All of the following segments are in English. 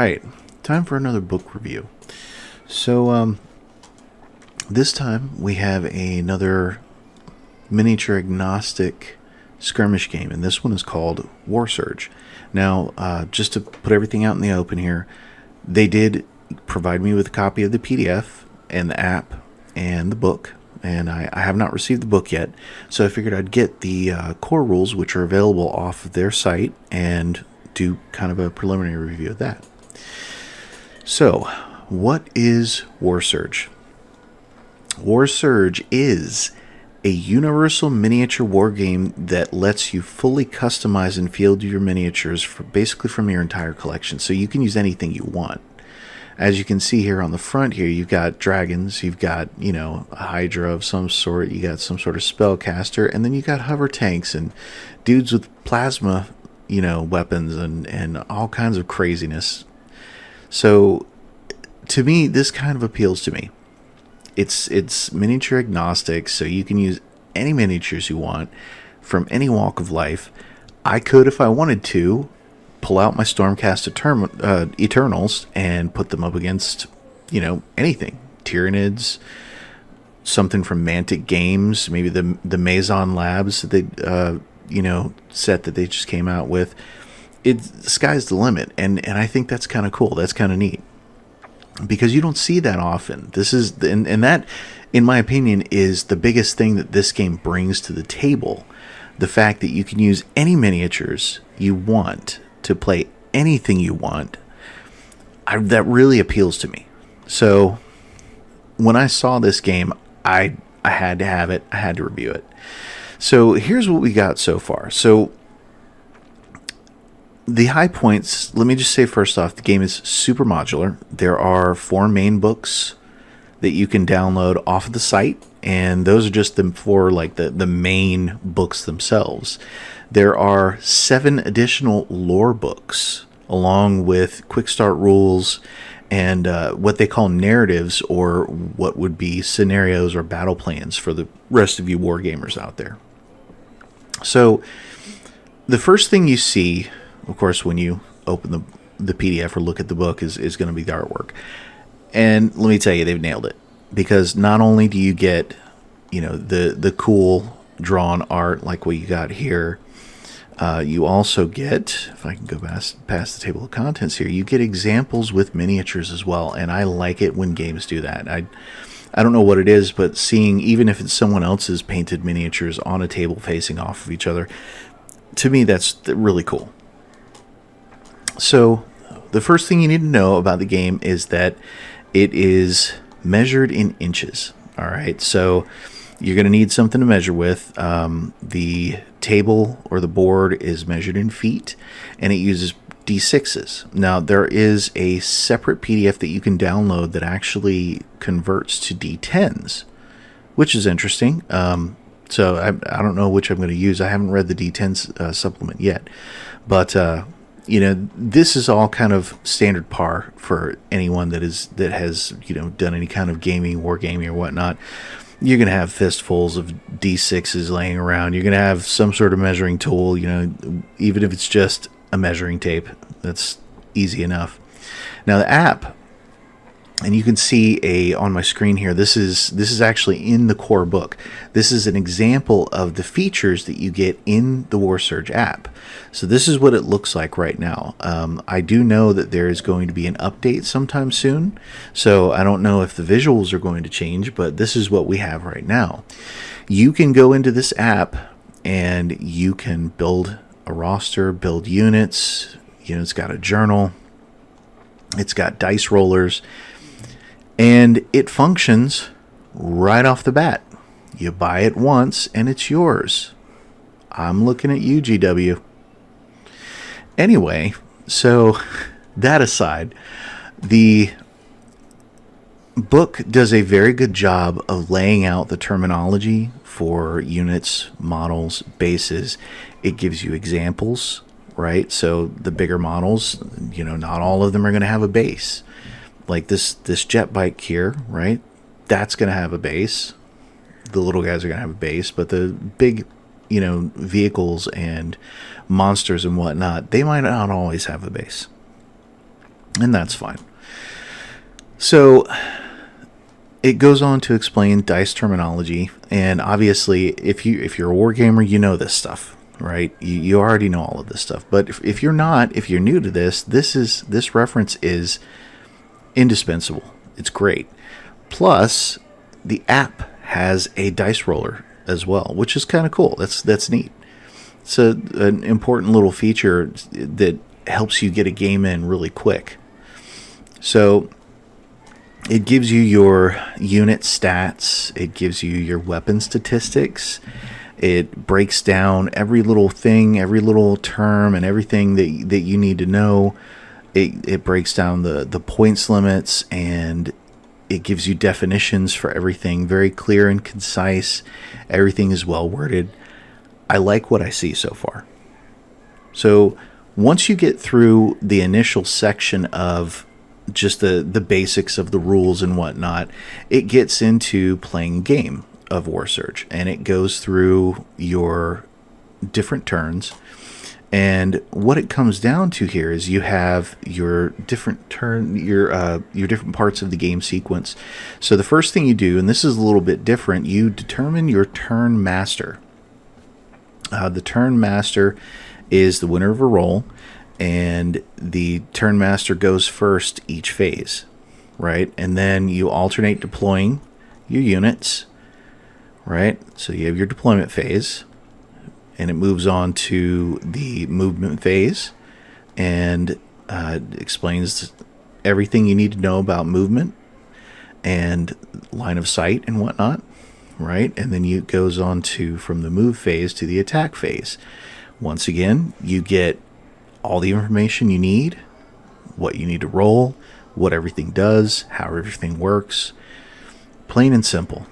right, time for another book review. So, this time we have another miniature agnostic skirmish game, and this one is called Warsurge. Now, just to put everything out in the open here, they did provide me with a copy of the PDF and the app and the book, and I have not received the book yet, so I figured I'd get the core rules, which are available off of their site, and do kind of a preliminary review of that. So, what is Warsurge? Warsurge is a universal miniature war game that lets you fully customize and field your miniatures basically from your entire collection, so you can use anything you want. As you can see here on the front here, you've got dragons, you've got, a hydra of some sort, you got some sort of spellcaster, and then you got hover tanks and dudes with plasma, weapons and all kinds of craziness. So, to me, this kind of appeals to me. It's miniature agnostic, so you can use any miniatures you want from any walk of life. I could, if I wanted to, pull out my Stormcast Eternals and put them up against, anything. Tyranids, something from Mantic Games, maybe the Maison Labs that they, set that they just came out with. The sky's the limit, and I think that's kind of cool. That's kind of neat, because you don't see that often. This is, and that, in my opinion, is the biggest thing that this game brings to the table. The fact that you can use any miniatures you want to play anything you want, that really appeals to me. So when I saw this game, I had to have it. I had to review it. So here's what we got so far. So the high points, let me just say first off, the game is super modular. There are 4 main books that you can download off of the site, and those are just the 4, like the main books themselves. There are 7 additional lore books, along with quick start rules and what they call narratives, or what would be scenarios or battle plans for the rest of you wargamers out there. So the first thing you see, of course, when you open the PDF or look at the book, is going to be the artwork. And let me tell you, they've nailed it. Because not only do you get, the cool drawn art like what you got here, you also get, if I can go past the table of contents here, you get examples with miniatures as well. And I like it when games do that. I don't know what it is, but seeing, even if it's someone else's painted miniatures on a table facing off of each other, to me, that's really cool. So, the first thing you need to know about the game is that it is measured in inches. All right, so you're going to need something to measure with. The table or the board is measured in feet, and it uses D6s. Now, there is a separate PDF that you can download that actually converts to D10s, which is interesting. So I don't know which I'm going to use. I haven't read the D10s supplement yet, but this is all kind of standard par for anyone that has done any kind of gaming, wargaming or whatnot. You're going to have fistfuls of D6s laying around. You're going to have some sort of measuring tool, even if it's just a measuring tape. That's easy enough. Now the app, and you can see on my screen here, this is actually in the core book. This is an example of the features that you get in the Warsurge app. So this is what it looks like right now. I do know that there is going to be an update sometime soon, so I don't know if the visuals are going to change, but this is what we have right now. You can go into this app and you can build a roster, build units. It's got a journal. It's got dice rollers. And it functions right off the bat. You buy it once and it's yours. I'm looking at you, GW. Anyway, so that aside, the book does a very good job of laying out the terminology for units, models, bases. It gives you examples, right? So the bigger models, not all of them are going to have a base. Like this jet bike here, right? That's going to have a base. The little guys are going to have a base, but the big, vehicles and monsters and whatnot, they might not always have a base. and that's fine. So it goes on to explain dice terminology, and obviously, if you're a wargamer, you know this stuff, right? You already know all of this stuff. But if you're not, if you're new to this reference is indispensable. It's great. Plus, the app has a dice roller as well, which is kind of cool. That's neat. It's an important little feature that helps you get a game in really quick. So it gives you your unit stats. It gives you your weapon statistics. It breaks down every little thing, every little term, and everything that you need to know. It breaks down the points limits, and it gives you definitions for everything, very clear and concise. Everything is well worded. I like what I see so far. So once you get through the initial section of just the basics of the rules and whatnot, it gets into playing a game of Warsurge, and it goes through your different turns. And what it comes down to here is you have your different your different parts of the game sequence. So the first thing you do, and this is a little bit different, you determine your turn master. The turn master is the winner of a roll, and the turn master goes first each phase, right? And then you alternate deploying your units, right? So you have your deployment phase, and it moves on to the movement phase, and explains everything you need to know about movement and line of sight and whatnot, right? And then it goes on to from the move phase to the attack phase. Once again, you get all the information you need, what you need to roll, what everything does, how everything works, plain and simple.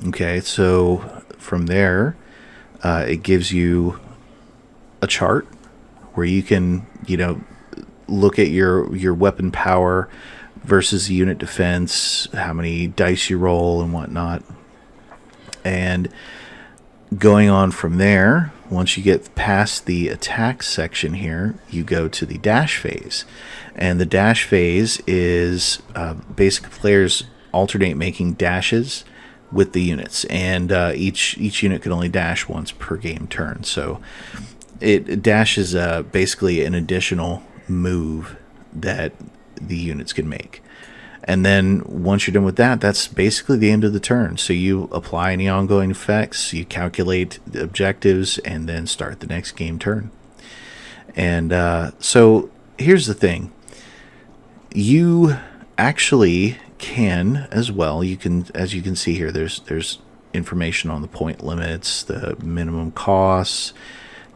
Okay, so from there, it gives you a chart where you can, look at your weapon power versus unit defense, how many dice you roll and whatnot. And going on from there, once you get past the attack section here, you go to the dash phase. And the dash phase is basically players alternate making dashes with the units, and each unit can only dash once per game turn. So it dashes basically an additional move that the units can make. And then once you're done with that, that's basically the end of the turn. So you apply any ongoing effects, you calculate the objectives, and then start the next game turn. And so here's the thing. You actually can as well. You can, as you can see here, there's information on the point limits, the minimum costs,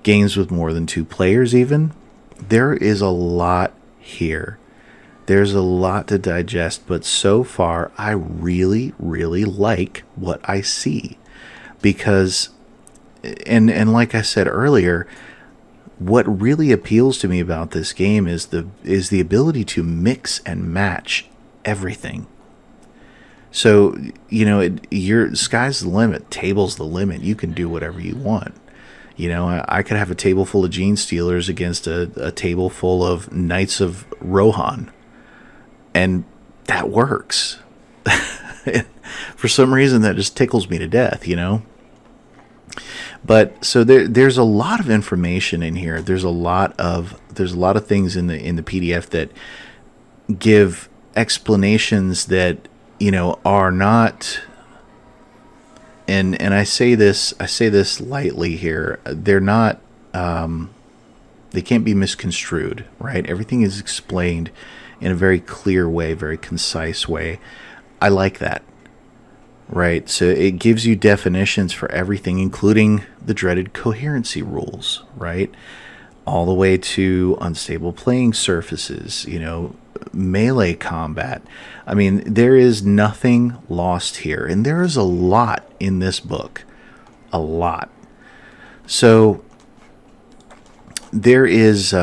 games with more than 2 players even. There is a lot here. There's a lot to digest, but so far I really, really like what I see. Because, and like I said earlier, what really appeals to me about this game is the ability to mix and match everything. So, your sky's the limit, table's the limit. You can do whatever you want. I could have a table full of Gene Stealers against a table full of Knights of Rohan, and that works. For some reason, that just tickles me to death, But so there's a lot of information in here. There's a lot of things in the PDF that give explanations that are not, and I say this lightly here. They're not. They can't be misconstrued, right? Everything is explained in a very clear way, very concise way. I like that. Right, so it gives you definitions for everything, including the dreaded coherency rules, right? All the way to unstable playing surfaces, melee combat. I mean, there is nothing lost here, and there is a lot in this book. A lot. So, there is,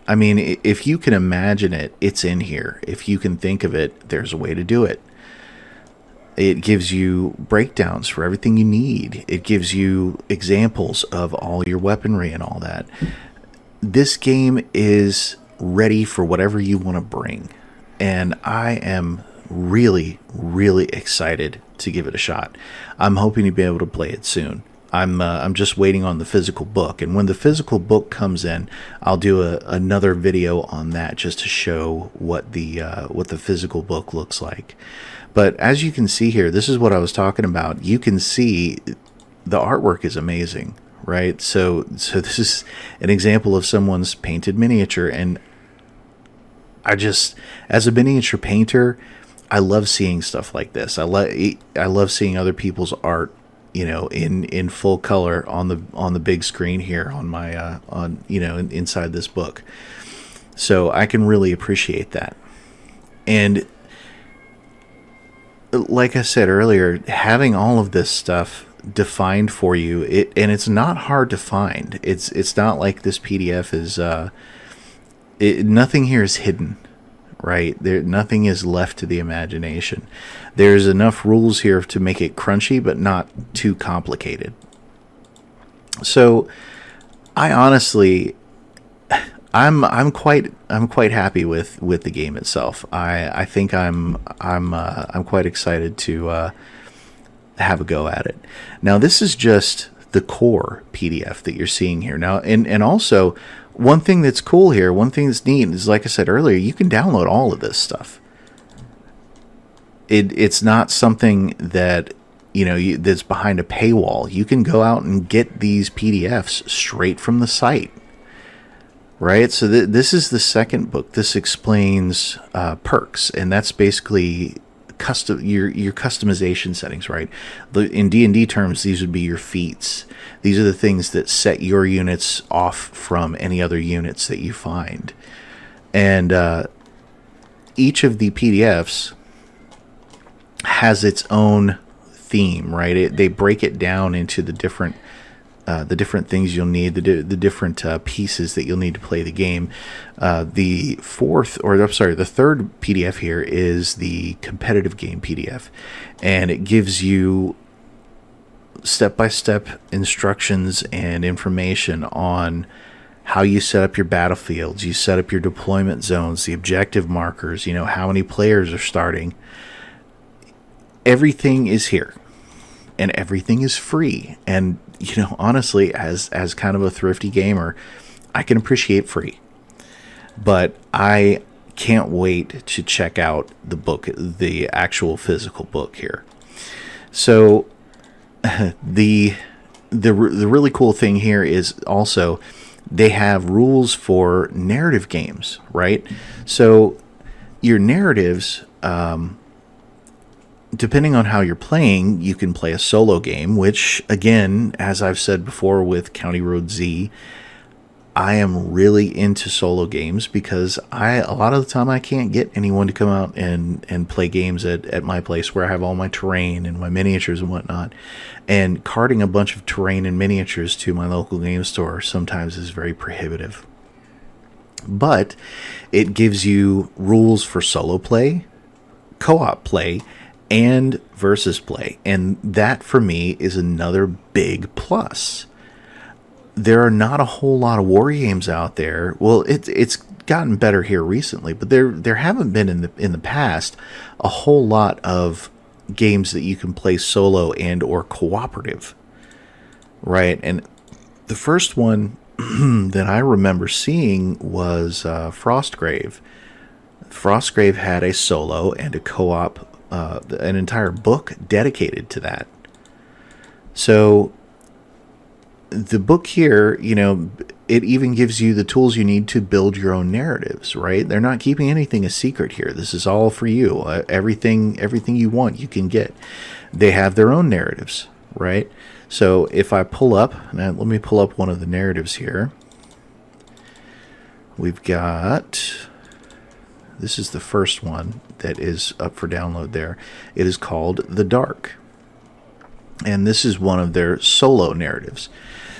if you can imagine it, it's in here. If you can think of it, there's a way to do it. It gives you breakdowns for everything you need. It gives you examples of all your weaponry and all that. This game is ready for whatever you want to bring. And I am really, really excited to give it a shot. I'm hoping to be able to play it soon. I'm just waiting on the physical book, and when the physical book comes in, I'll do another video on that just to show what the physical book looks like. But as you can see here, this is what I was talking about. You can see the artwork is amazing, right? So this is an example of someone's painted miniature, and as a miniature painter, I love seeing stuff like this. I love seeing other people's art, in full color on the big screen here on my inside this book. So I can really appreciate that. And like I said earlier, having all of this stuff defined for you, and it's not hard to find. It's not like this PDF is nothing here is hidden, right? Nothing is left to the imagination. There's enough rules here to make it crunchy, but not too complicated. So, I honestly, I'm quite happy with the game itself. I think I'm quite excited to have a go at it. Now, this is just the core PDF that you're seeing here. Now, and also, one thing that's cool here, one thing that's neat is, like I said earlier, you can download all of this stuff. It's not something that that's behind a paywall. You can go out and get these PDFs straight from the site, right? So this is the second book. This explains perks, and that's basically your customization settings, right? In D&D terms, these would be your feats. These are the things that set your units off from any other units that you find. And each of the PDFs has its own theme, right? They break it down into the different things you'll need, the different pieces that you'll need to play the game. The third PDF here is the competitive game PDF, and it gives you step-by-step instructions and information on how you set up your battlefields, you set up your deployment zones, the objective markers, how many players are starting. Everything is here, and everything is free. And honestly, as kind of a thrifty gamer, I can appreciate free, but I can't wait to check out the book, the actual physical book here. So the really cool thing here is also they have rules for narrative games, right? So your narratives, depending on how you're playing, you can play a solo game, which, again, as I've said before with County Road Z, I am really into solo games because a lot of the time I can't get anyone to come out and play games at my place where I have all my terrain and my miniatures and whatnot. And carting a bunch of terrain and miniatures to my local game store sometimes is very prohibitive. But it gives you rules for solo play, co-op play, and versus play, and that for me is another big plus. There are not a whole lot of war games out there. Well, it's gotten better here recently, but there haven't been in the past a whole lot of games that you can play solo and or cooperative, right? And the first one that I remember seeing was Frostgrave. Frostgrave had a solo and a co-op. An entire book dedicated to that. So the book here, it even gives you the tools you need to build your own narratives, right? They're not keeping anything a secret here. This is all for you. Everything you want, you can get. They have their own narratives, right? So if I pull up, now let me pull up one of the narratives here. We've got... This is the first one that is up for download there. It is called The Dark. And this is one of their solo narratives.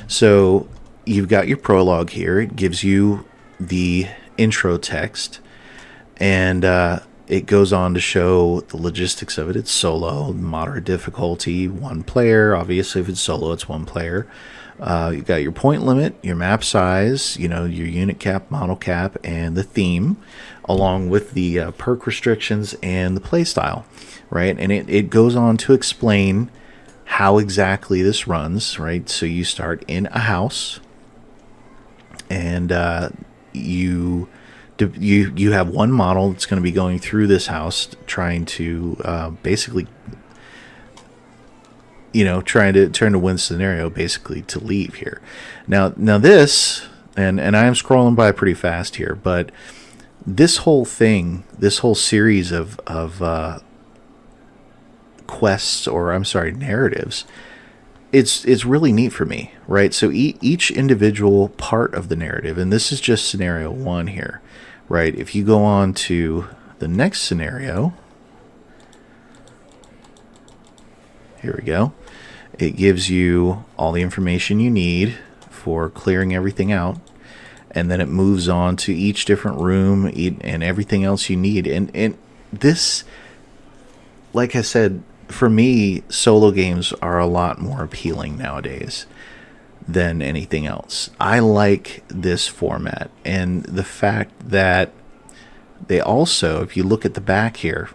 So you've got your prologue here. It gives you the intro text. And it goes on to show the logistics of it. It's solo, moderate difficulty, one player. Obviously, if it's solo, it's one player. You got your point limit, your map size, your unit cap, model cap, and the theme, along with the perk restrictions and the play style, right? And it goes on to explain how exactly this runs, right? So you start in a house, and you have one model that's going to be going through this house, trying to basically, trying to win scenario, basically to leave here. Now this, and I am scrolling by pretty fast here, but this whole thing, this whole series of quests, or I'm sorry, narratives, it's really neat for me, right? So each individual part of the narrative, and this is just scenario 1 here, right? If you go on to the next scenario, here we go. It gives you all the information you need for clearing everything out, and then it moves on to each different room and everything else you need. And this, like I said, for me, solo games are a lot more appealing nowadays than anything else. I like this format, and the fact that they also, if you look at the back here,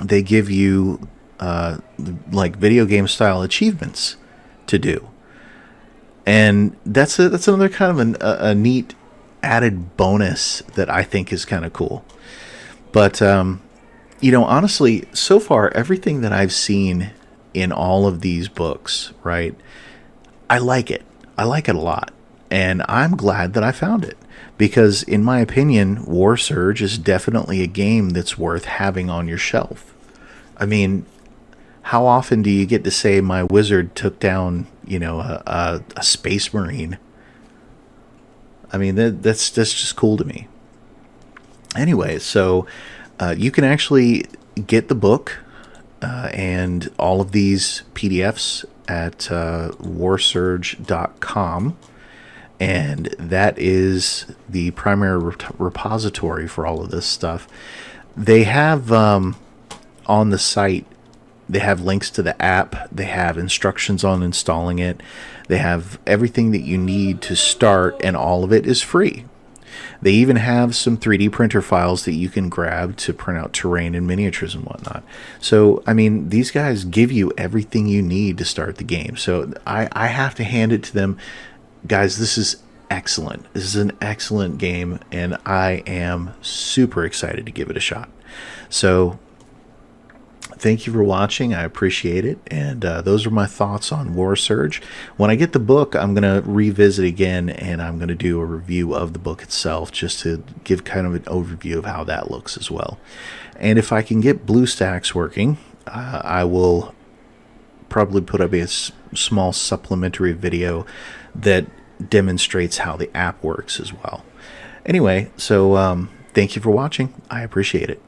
they give you like video game style achievements to do, and that's another kind of a neat added bonus that I think is kind of cool. But honestly, so far everything that I've seen in all of these books, right, I like it a lot, and I'm glad that I found it, because in my opinion, Warsurge is definitely a game that's worth having on your shelf. I mean, how often do you get to say my wizard took down, a space marine? I mean, that's just cool to me. Anyway, so you can actually get the book and all of these PDFs at warsurge.com, and that is the primary repository for all of this stuff. They have on the site, they have links to the app, they have instructions on installing it, they have everything that you need to start, and all of it is free. They even have some 3D printer files that you can grab to print out terrain and miniatures and whatnot. So, I mean, these guys give you everything you need to start the game. So I have to hand it to them. Guys, this is excellent. This is an excellent game, and I am super excited to give it a shot. So thank you for watching. I appreciate it. And those are my thoughts on Warsurge. When I get the book, I'm going to revisit again, and I'm going to do a review of the book itself, just to give kind of an overview of how that looks as well. And if I can get BlueStacks working, I will probably put up a small supplementary video that demonstrates how the app works as well. Anyway, so thank you for watching. I appreciate it.